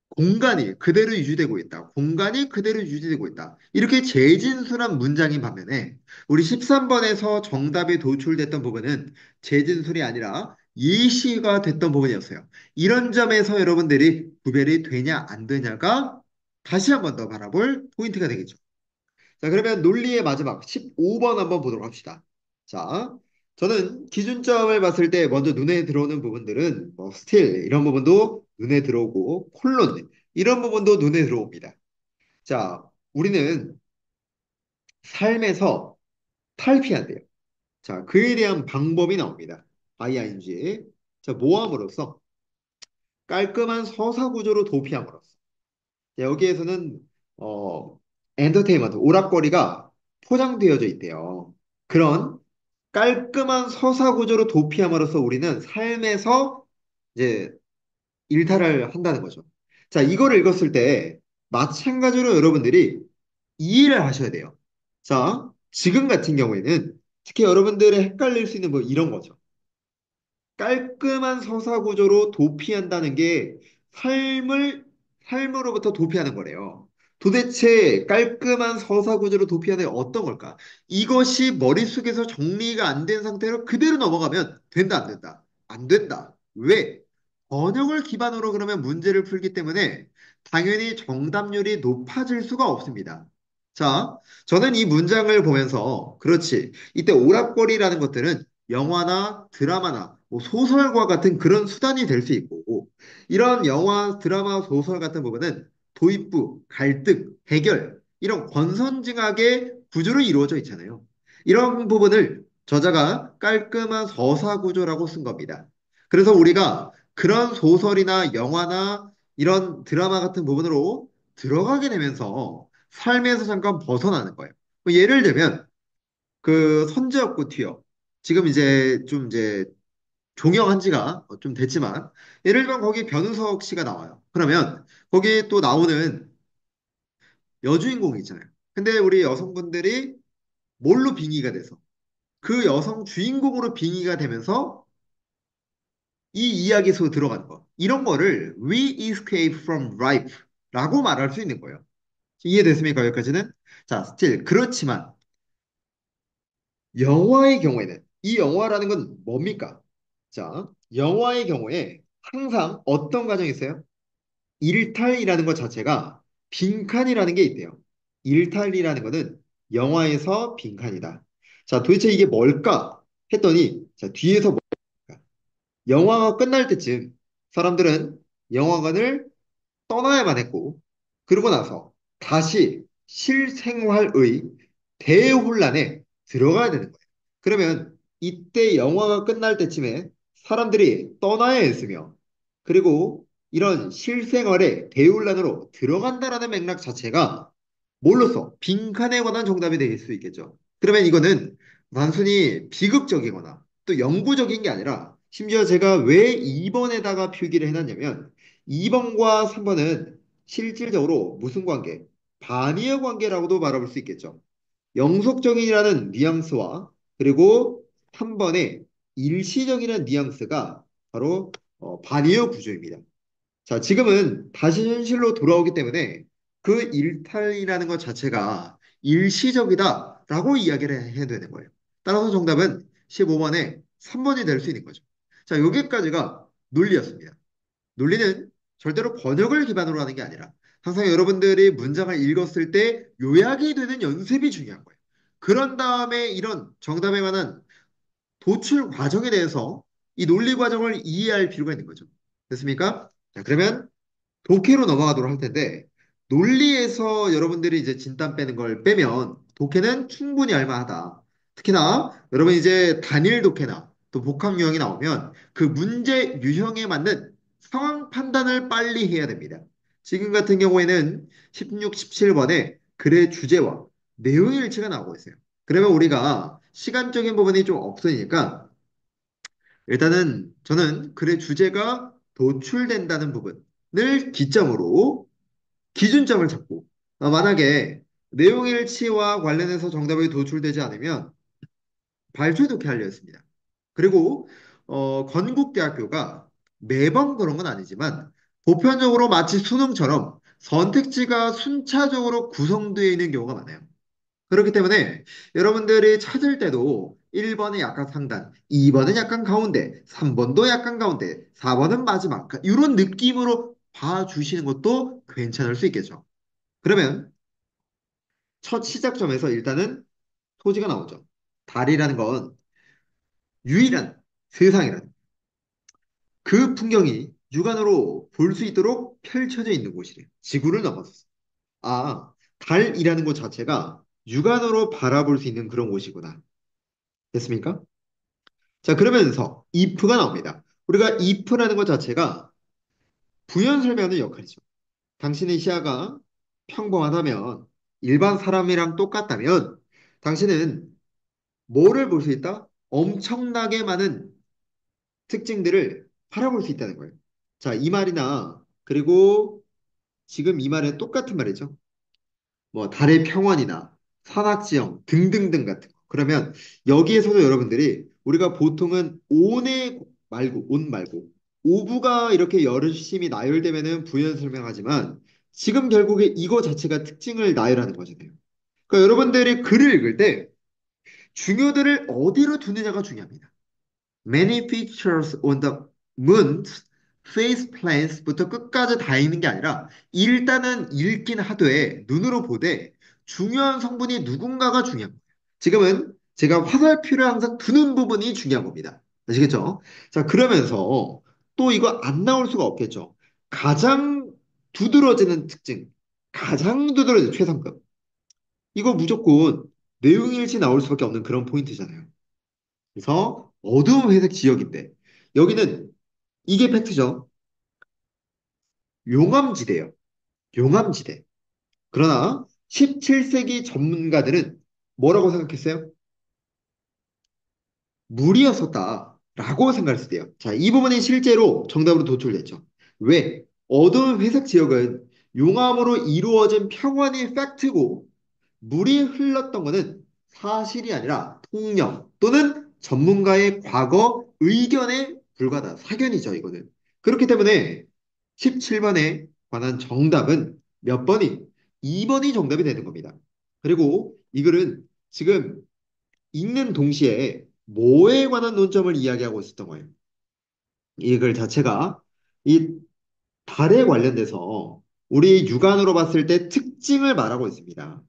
공간이 그대로 유지되고 있다. 공간이 그대로 유지되고 있다. 이렇게 재진술한 문장인 반면에 우리 13번에서 정답이 도출됐던 부분은 재진술이 아니라 예시가 됐던 부분이었어요. 이런 점에서 여러분들이 구별이 되냐 안 되냐가 다시 한번 더 바라볼 포인트가 되겠죠. 자, 그러면 논리의 마지막 15번 한번 보도록 합시다. 자, 저는 기준점을 봤을 때 먼저 눈에 들어오는 부분들은 뭐 스틸 이런 부분도 눈에 들어오고 콜론 이런 부분도 눈에 들어옵니다. 자, 우리는 삶에서 탈피한대요. 자, 그에 대한 방법이 나옵니다. ING. 자, 모함으로써 깔끔한 서사 구조로 도피함으로써. 자, 여기에서는 어 엔터테인먼트 오락거리가 포장되어져 있대요. 그런 깔끔한 서사 구조로 도피함으로써 우리는 삶에서 이제 일탈을 한다는 거죠. 자, 이거를 읽었을 때 마찬가지로 여러분들이 이해를 하셔야 돼요. 자, 지금 같은 경우에는 특히 여러분들의 헷갈릴 수 있는 뭐 이런 거죠. 깔끔한 서사 구조로 도피한다는 게 삶을 삶으로부터 도피하는 거래요. 도대체 깔끔한 서사 구조로 도피하는 게 어떤 걸까? 이것이 머릿속에서 정리가 안 된 상태로 그대로 넘어가면 된다, 안 된다? 안 된다. 왜? 번역을 기반으로 그러면 문제를 풀기 때문에 당연히 정답률이 높아질 수가 없습니다. 자, 저는 이 문장을 보면서 그렇지. 이때 오락거리라는 것들은 영화나 드라마나 뭐 소설과 같은 그런 수단이 될 수 있고 이런 영화, 드라마, 소설 같은 부분은 도입부, 갈등, 해결 이런 권선징악의 구조로 이루어져 있잖아요. 이런 부분을 저자가 깔끔한 서사 구조라고 쓴 겁니다. 그래서 우리가 그런 소설이나 영화나 이런 드라마 같은 부분으로 들어가게 되면서 삶에서 잠깐 벗어나는 거예요. 뭐 예를 들면 그 선제업구 튀어. 지금 이제 종영한 지가 좀 됐지만 예를 들면 거기 변우석 씨가 나와요. 그러면 거기 또 나오는 여주인공이 있잖아요. 근데 우리 여성분들이 뭘로 빙의가 돼서 그 여성 주인공으로 빙의가 되면서 이 이야기 속에 들어가는 거. 이런 거를 We escape from life라고 말할 수 있는 거예요. 이해됐습니까? 여기까지는? 자, 스틸 그렇지만 영화의 경우에는 이 영화라는 건 뭡니까? 자, 영화의 경우에 항상 어떤 과정이 있어요? 일탈이라는 것 자체가 빈칸이라는 게 있대요. 일탈이라는 것은 영화에서 빈칸이다. 자, 도대체 이게 뭘까? 했더니 자, 뒤에서 뭘까? 영화가 끝날 때쯤 사람들은 영화관을 떠나야만 했고 그러고 나서 다시 실생활의 대혼란에 들어가야 되는 거예요. 그러면 이때 영화가 끝날 때쯤에 사람들이 떠나야 했으며, 그리고 이런 실생활에 대혼란으로 들어간다라는 맥락 자체가 뭘로써 빈칸에 관한 정답이 될 수 있겠죠. 그러면 이거는 단순히 비극적이거나 또 영구적인 게 아니라 심지어 제가 왜 2번에다가 표기를 해놨냐면 2번과 3번은 실질적으로 무슨 관계? 반의의 관계라고도 말해볼 수 있겠죠. 영속적이라는 뉘앙스와 그리고 3번의 일시적이라는 뉘앙스가 바로 반의어 구조입니다. 자, 지금은 다시 현실로 돌아오기 때문에 그 일탈이라는 것 자체가 일시적이다라고 이야기를 해야 되는 거예요. 따라서 정답은 15번에 3번이 될 수 있는 거죠. 자, 여기까지가 논리였습니다. 논리는 절대로 번역을 기반으로 하는 게 아니라 항상 여러분들이 문장을 읽었을 때 요약이 되는 연습이 중요한 거예요. 그런 다음에 이런 정답에 관한 도출 과정에 대해서 이 논리 과정을 이해할 필요가 있는 거죠. 됐습니까? 자, 그러면 독해로 넘어가도록 할 텐데 논리에서 여러분들이 이제 진땀 빼는 걸 빼면 독해는 충분히 할 만하다. 특히나 여러분 이제 단일 독해나 또 복합 유형이 나오면 그 문제 유형에 맞는 상황 판단을 빨리 해야 됩니다. 지금 같은 경우에는 16, 17번에 글의 주제와 내용의 일치가 나오고 있어요. 그러면 우리가 시간적인 부분이 좀 없으니까 일단은 저는 글의 주제가 도출된다는 부분을 기점으로 기준점을 잡고 만약에 내용 일치와 관련해서 정답이 도출되지 않으면 발표 독해 하려했습니다. 그리고 건국대학교가 매번 그런 건 아니지만 보편적으로 마치 수능처럼 선택지가 순차적으로 구성되어 있는 경우가 많아요. 그렇기 때문에 여러분들이 찾을 때도 1번은 약간 상단, 2번은 약간 가운데, 3번도 약간 가운데, 4번은 마지막. 이런 느낌으로 봐주시는 것도 괜찮을 수 있겠죠. 그러면 첫 시작점에서 일단은 토지가 나오죠. 달이라는 건 유일한 세상이라는 그 풍경이 육안으로 볼 수 있도록 펼쳐져 있는 곳이래요. 지구를 넘어서. 아, 달이라는 곳 자체가 육안으로 바라볼 수 있는 그런 곳이구나. 됐습니까? 자, 그러면서 if가 나옵니다. 우리가 if라는 것 자체가 부연 설명하는 역할이죠. 당신의 시야가 평범하다면, 일반 사람이랑 똑같다면, 당신은 뭐를 볼 수 있다? 엄청나게 많은 특징들을 바라볼 수 있다는 거예요. 자, 이 말이나, 그리고 지금 이 말은 똑같은 말이죠. 뭐 달의 평원이나 산악지형 등등등 같은 거. 그러면 여기에서도 여러분들이 우리가 보통은 온 말고 오부가 이렇게 열심히 나열되면은 부연 설명하지만 지금 결국에 이거 자체가 특징을 나열하는 거잖아요. 그러니까 여러분들이 글을 읽을 때 중요들을 어디로 두느냐가 중요합니다. Many pictures on the moon's face plans부터 끝까지 다 읽는 게 아니라 일단은 읽긴 하되 눈으로 보되 중요한 성분이 누군가가 중요한 거예요. 지금은 제가 화살표를 항상 두는 부분이 중요한 겁니다. 아시겠죠? 자, 그러면서 또 이거 안 나올 수가 없겠죠. 가장 두드러지는 특징, 가장 두드러지는 최상급. 이거 무조건 내용일치 나올 수밖에 없는 그런 포인트잖아요. 그래서 어두운 회색 지역인데 여기는 이게 팩트죠. 용암지대요. 용암지대. 그러나 17세기 전문가들은 뭐라고 생각했어요? 물이었었다라고 생각했을 때요. 자, 이 부분이 실제로 정답으로 도출됐죠. 왜? 어두운 회색 지역은 용암으로 이루어진 평원이 팩트고 물이 흘렀던 것은 사실이 아니라 통념 또는 전문가의 과거 의견에 불과하다. 사견이죠, 이거는. 그렇기 때문에 17번에 관한 정답은 몇 번이? 2번이 정답이 되는 겁니다. 그리고 이 글은 지금 읽는 동시에 뭐에 관한 논점을 이야기하고 있었던 거예요. 이 글 자체가 이 달에 관련돼서 우리 육안으로 봤을 때 특징을 말하고 있습니다.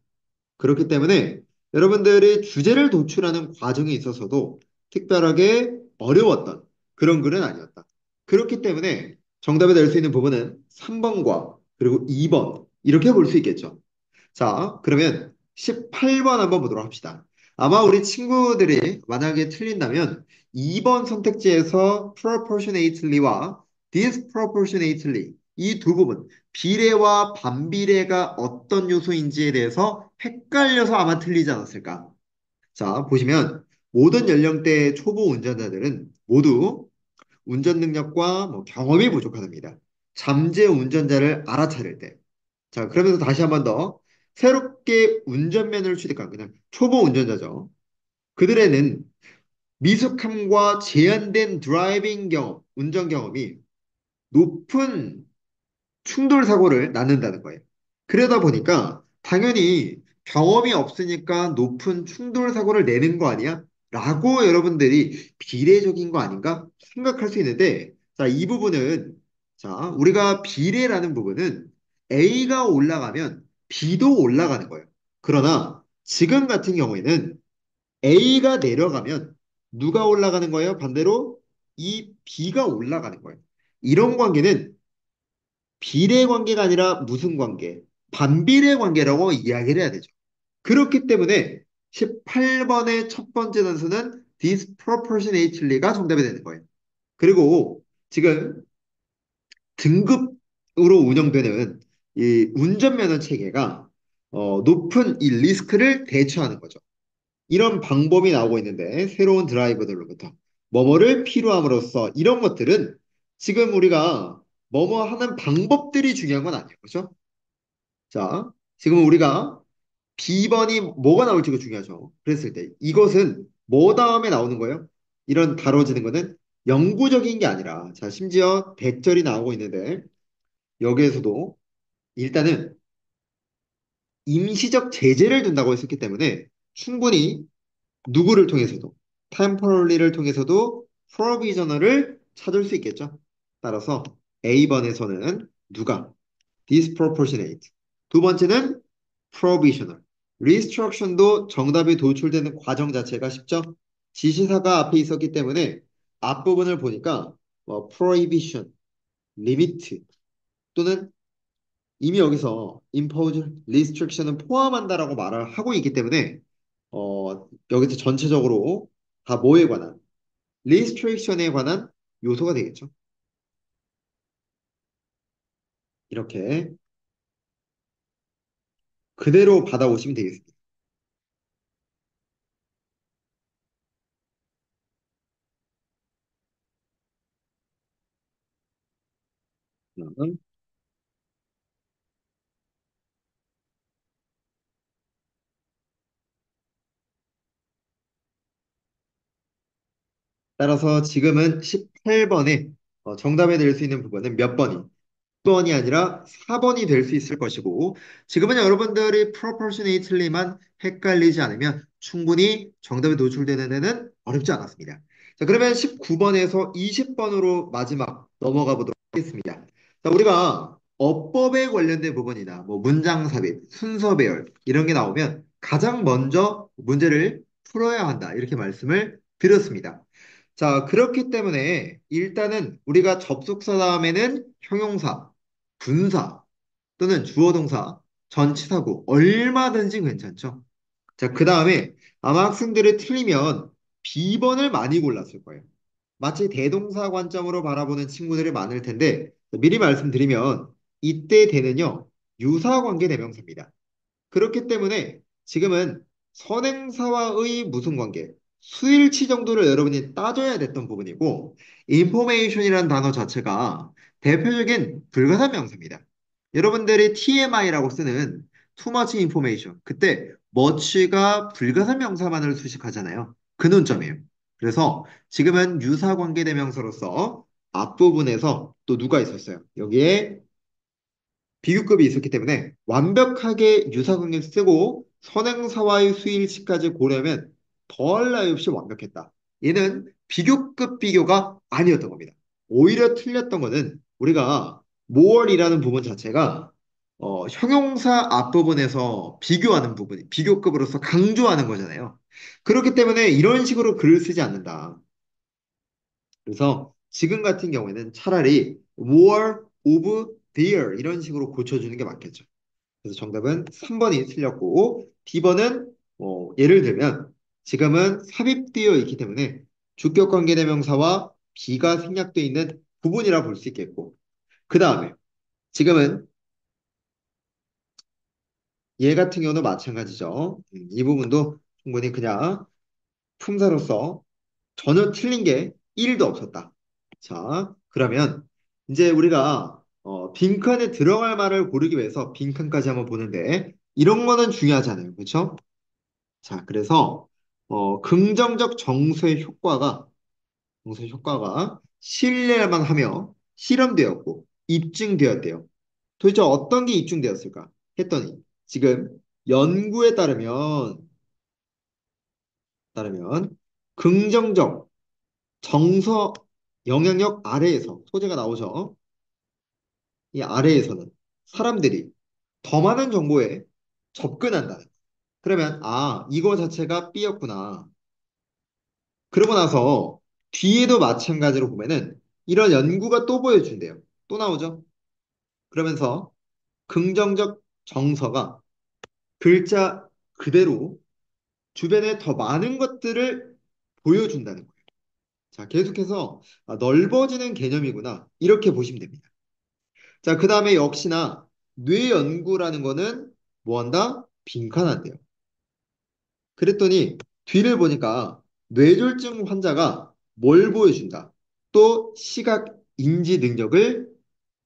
그렇기 때문에 여러분들이 주제를 도출하는 과정에 있어서도 특별하게 어려웠던 그런 글은 아니었다. 그렇기 때문에 정답이 될 수 있는 부분은 3번과 그리고 2번 이렇게 볼 수 있겠죠. 자, 그러면 18번 한번 보도록 합시다. 아마 우리 친구들이 만약에 틀린다면 2번 선택지에서 proportionately와 disproportionately 이 두 부분, 비례와 반비례가 어떤 요소인지에 대해서 헷갈려서 아마 틀리지 않았을까. 자, 보시면 모든 연령대의 초보 운전자들은 모두 운전 능력과 뭐 경험이 부족하답니다. 잠재 운전자를 알아차릴 때. 자, 그러면서 다시 한번 더 새롭게 운전면허를 취득한 그냥 초보 운전자죠. 그들에는 미숙함과 제한된 드라이빙 경험, 운전 경험이 높은 충돌 사고를 낳는다는 거예요. 그러다 보니까 당연히 경험이 없으니까 높은 충돌 사고를 내는 거 아니야? 라고 여러분들이 비례적인 거 아닌가 생각할 수 있는데, 자, 이 부분은, 자, 우리가 비례라는 부분은 A가 올라가면 B도 올라가는 거예요. 그러나 지금 같은 경우에는 A가 내려가면 누가 올라가는 거예요? 반대로 이 B가 올라가는 거예요. 이런 관계는 비례 관계가 아니라 무슨 관계? 반비례 관계라고 이야기를 해야 되죠. 그렇기 때문에 18번의 첫 번째 단수는 disproportionately가 정답이 되는 거예요. 그리고 지금 등급으로 운영되는 이 운전면허 체계가 높은 이 리스크를 대처하는 거죠. 이런 방법이 나오고 있는데 새로운 드라이버들로부터 뭐뭐를 필요함으로써 이런 것들은 지금 우리가 뭐뭐 하는 방법들이 중요한 건 아니에요. 그렇죠? 자, 지금 우리가 B번이 뭐가 나올지가 중요하죠. 그랬을 때 이것은 뭐 다음에 나오는 거예요? 이런 다뤄지는 거는 영구적인 게 아니라 자, 심지어 대절이 나오고 있는데 여기에서도 일단은 임시적 제재를 둔다고 했었기 때문에 충분히 누구를 통해서도 temporally를 통해서도 provisional을 찾을 수 있겠죠. 따라서 A번에서는 누가 disproportionate. 두 번째는 provisional. restriction도 정답이 도출되는 과정 자체가 쉽죠. 지시사가 앞에 있었기 때문에 앞부분을 보니까 prohibition, limit 또는 이미 여기서 impose, restriction은 포함한다라고 말을 하고 있기 때문에 여기서 전체적으로 다 뭐에 관한 restriction에 관한 요소가 되겠죠. 이렇게 그대로 받아오시면 되겠습니다. 따라서 지금은 18번에 정답이 될 수 있는 부분은 몇 번이? 2번이 아니라 4번이 될 수 있을 것이고 지금은 여러분들이 proportionately만 헷갈리지 않으면 충분히 정답이 노출되는 데는 어렵지 않았습니다. 자, 그러면 19번에서 20번으로 마지막 넘어가 보도록 하겠습니다. 자, 우리가 어법에 관련된 부분이나 뭐 문장 삽입, 순서 배열 이런 게 나오면 가장 먼저 문제를 풀어야 한다. 이렇게 말씀을 드렸습니다. 자, 그렇기 때문에 일단은 우리가 접속사 다음에는 형용사, 분사 또는 주어 동사, 전치사구 얼마든지 괜찮죠. 자, 그 다음에 아마 학생들이 틀리면 B번을 많이 골랐을 거예요. 마치 대동사 관점으로 바라보는 친구들이 많을 텐데 미리 말씀드리면 이때 대는요 유사관계 대명사입니다. 그렇기 때문에 지금은 선행사와의 무슨 관계, 수일치 정도를 여러분이 따져야 됐던 부분이고, information이라는 단어 자체가 대표적인 불가산 명사입니다. 여러분들이 TMI라고 쓰는 too much information, 그때 much가 불가산 명사만을 수식하잖아요. 그 논점이에요. 그래서 지금은 유사관계 대명사로서 앞부분에서 또 누가 있었어요? 여기에 비교급이 있었기 때문에 완벽하게 유사관계를 쓰고 선행사와의 수일치까지 고려하면 더할 나위 없이 완벽했다. 얘는 비교급 비교가 아니었던 겁니다. 오히려 틀렸던 거는 우리가 more이라는 부분 자체가 형용사 앞부분에서 비교하는 부분, 비교급으로서 강조하는 거잖아요. 그렇기 때문에 이런 식으로 글을 쓰지 않는다. 그래서 지금 같은 경우에는 차라리 war of their 이런 식으로 고쳐주는 게 맞겠죠. 그래서 정답은 3번이 틀렸고 D번은 예를 들면 지금은 삽입되어 있기 때문에 주격 관계대명사와 비가 생략되어 있는 부분이라 볼 수 있겠고 그 다음에 지금은 얘 같은 경우는 마찬가지죠. 이 부분도 충분히 그냥 품사로서 전혀 틀린 게 1도 없었다. 자, 그러면 이제 우리가 빈칸에 들어갈 말을 고르기 위해서 빈칸까지 한번 보는데 이런 거는 중요하잖아요. 그렇죠? 자, 그래서 긍정적 정서의 효과가 신뢰만 하며 실험되었고 입증되었대요. 도대체 어떤 게 입증되었을까 했더니 지금 연구에 따르면 긍정적 정서 영향력 아래에서 소재가 나오죠. 이 아래에서는 사람들이 더 많은 정보에 접근한다. 그러면 이거 자체가 B였구나. 그러고 나서 뒤에도 마찬가지로 보면은 이런 연구가 또 보여준대요. 또 나오죠. 그러면서 긍정적 정서가 글자 그대로 주변에 더 많은 것들을 보여준다는 거예요. 자, 계속해서 넓어지는 개념이구나. 이렇게 보시면 됩니다. 자, 그 다음에 역시나 뇌 연구라는 거는 뭐 한다? 빈칸한대요. 그랬더니 뒤를 보니까 뇌졸중 환자가 뭘 보여준다? 또 시각 인지 능력을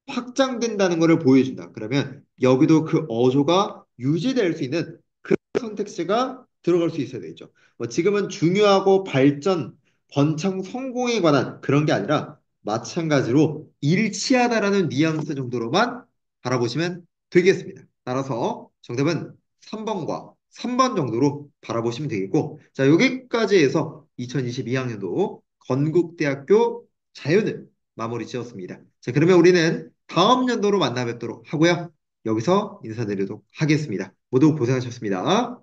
확장된다는 것을 보여준다. 그러면 여기도 그 어조가 유지될 수 있는 선택지가 들어갈 수 있어야 되죠. 뭐 지금은 중요하고 발전, 번창, 성공에 관한 그런 게 아니라 마찬가지로 일치하다라는 뉘앙스 정도로만 바라보시면 되겠습니다. 따라서 정답은 3번과 3번 정도로 바라보시면 되겠고, 자, 여기까지 해서 2022학년도 건국대학교 자연을 마무리 지었습니다. 자, 그러면 우리는 다음 연도로 만나 뵙도록 하고요. 여기서 인사드리도록 하겠습니다. 모두 고생하셨습니다.